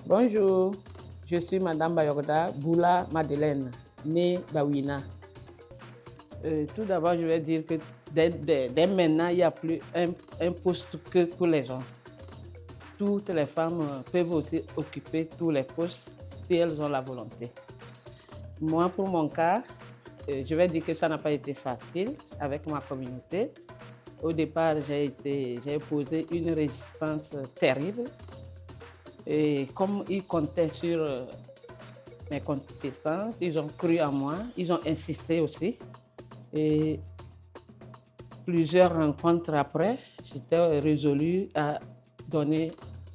Bonjour, je suis Madame Bayorda Boula Madeleine, née Bawina. Tout d'abord, je vais dire que dès maintenant, il n'y a plus un poste que pour les hommes. Toutes les femmes peuvent aussi occuper tous les postes si elles ont la volonté. Moi, pour mon cas, je vais dire que ça n'a pas été facile avec ma communauté. Au départ, j'ai posé une résistance terrible. Et comme ils comptaient sur mes compétences, ils ont cru en moi, ils ont insisté aussi. Et plusieurs rencontres après, j'étais résolue à donner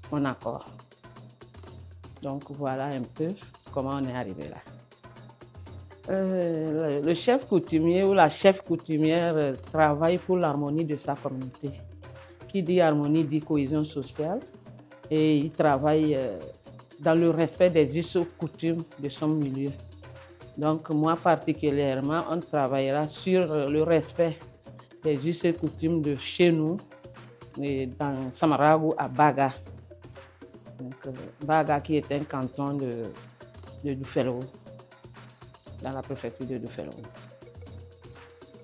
mon accord. Donc voilà un peu comment on est arrivé là. Le chef coutumier ou la chef coutumière travaille pour l'harmonie de sa communauté. Qui dit harmonie dit cohésion sociale et il travaille dans le respect des us et coutumes de son milieu. Donc moi particulièrement, on travaillera sur le respect des us et coutumes de chez nous, dans Samarago à Baga. Donc, Baga qui est un canton de Dufelo, dans la préfecture de Dufelo.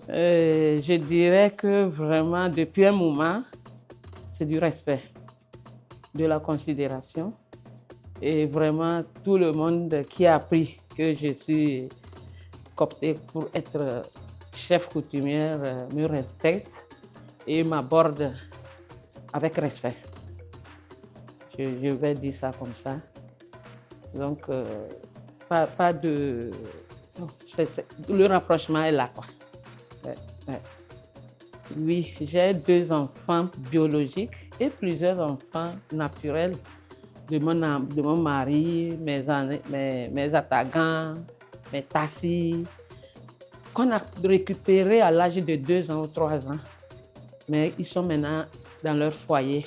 Je dirais que vraiment depuis un moment, c'est du respect, de la considération. Et vraiment, tout le monde qui a appris que je suis cooptée pour être chef coutumière me respecte et m'aborde avec respect. Je vais dire ça comme ça. Donc, pas de... Le rapprochement est là, quoi. Ouais. Oui, j'ai 2 enfants biologiques et plusieurs enfants naturels de mon mari, mes attaquants, mes tassis, qu'on a récupérés à l'âge de 2 ans ou 3 ans. Mais ils sont maintenant dans leur foyer.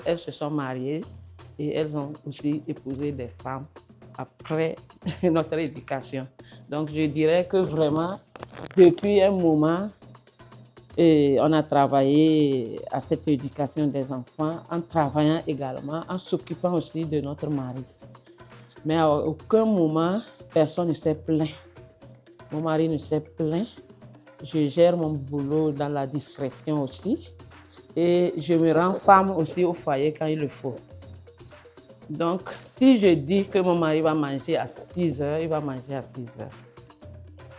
Elles se sont mariées et elles ont aussi épousé des femmes après notre éducation. Donc je dirais que vraiment, depuis un moment, on a travaillé à cette éducation des enfants en travaillant également, en s'occupant aussi de notre mari. Mais à aucun moment, personne ne s'est plaint. Mon mari ne s'est plaint. Je gère mon boulot dans la discrétion aussi. Et je me rends femme aussi au foyer quand il le faut. Donc, si je dis que mon mari va manger à 6 heures, il va manger à 6 heures.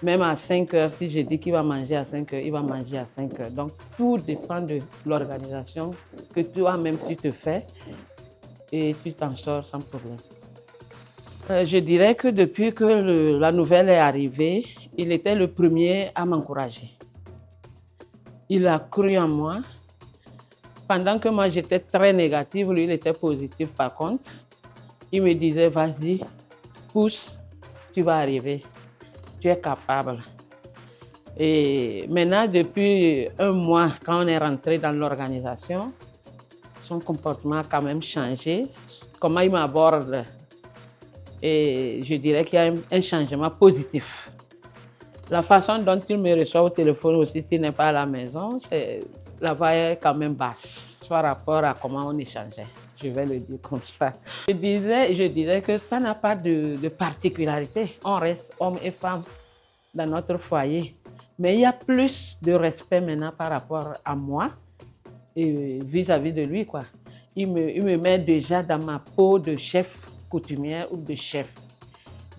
Même à 5 heures, si je dis qu'il va manger à 5 heures, il va manger à 5 heures. Donc, tout dépend de l'organisation que toi-même tu te fais et tu t'en sors sans problème. Je dirais que depuis que la nouvelle est arrivée, il était le premier à m'encourager. Il a cru en moi. Pendant que moi j'étais très négative, lui il était positif par contre. Il me disait, vas-y, pousse, tu vas arriver, tu es capable. Et maintenant, depuis un mois, quand on est rentré dans l'organisation, son comportement a quand même changé. Comment il m'aborde, et je dirais qu'il y a un changement positif. La façon dont il me reçoit au téléphone aussi, s'il n'est pas à la maison, la voix est quand même basse par rapport à comment on échangeait. Je vais le dire comme ça. Je disais que ça n'a pas de particularité. On reste hommes et femmes dans notre foyer. Mais il y a plus de respect maintenant par rapport à moi et vis-à-vis de lui, quoi. Il me met déjà dans ma peau de chef coutumière ou de chef.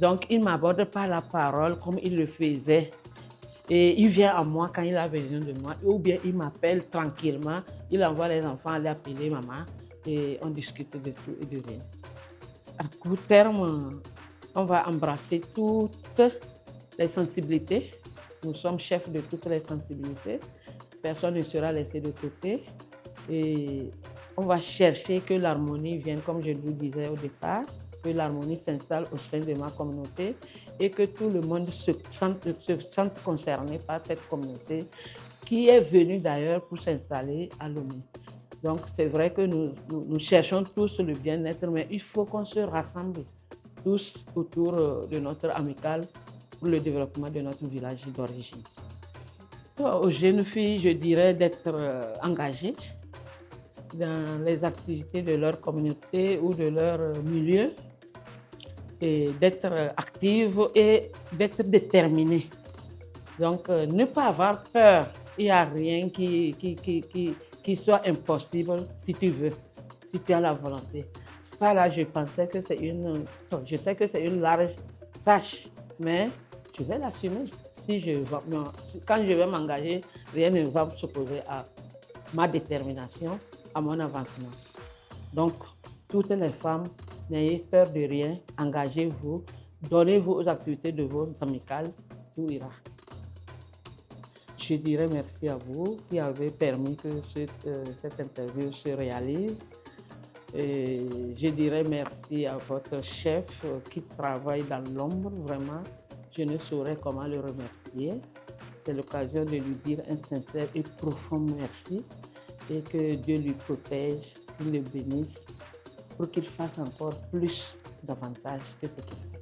Donc, il ne m'aborde pas la parole comme il le faisait. Et il vient à moi quand il a besoin de moi. Ou bien il m'appelle tranquillement. Il envoie les enfants aller appeler maman. Et on discute de tout et de rien. À court terme, on va embrasser toutes les sensibilités. Nous sommes chefs de toutes les sensibilités. Personne ne sera laissé de côté. Et on va chercher que l'harmonie vienne, comme je vous disais au départ, que l'harmonie s'installe au sein de ma communauté et que tout le monde se sente concerné par cette communauté qui est venue d'ailleurs pour s'installer à Lomé. Donc c'est vrai que nous cherchons tous le bien-être, mais il faut qu'on se rassemble tous autour de notre amicale pour le développement de notre village d'origine. Aux jeunes filles, je dirais d'être engagées dans les activités de leur communauté ou de leur milieu, et d'être active et d'être déterminée. Donc, ne pas avoir peur. Il n'y a rien qui soit impossible si tu veux, si tu as la volonté. Ça, là, je pensais que c'est une... Je sais que c'est une large tâche, mais je vais l'assumer. Si quand je vais m'engager, rien ne va s'opposer à ma détermination, à mon avancement. Donc, toutes les femmes, n'ayez peur de rien, engagez-vous, donnez-vous aux activités de vos amicales, tout ira. Je dirais merci à vous qui avez permis que cette interview se réalise. Et je dirais merci à votre chef qui travaille dans l'ombre, vraiment. Je ne saurais comment le remercier. C'est l'occasion de lui dire un sincère et profond merci et que Dieu lui protège, qu'il le bénisse pour qu'il fasse encore plus davantage que ce qu'il fait.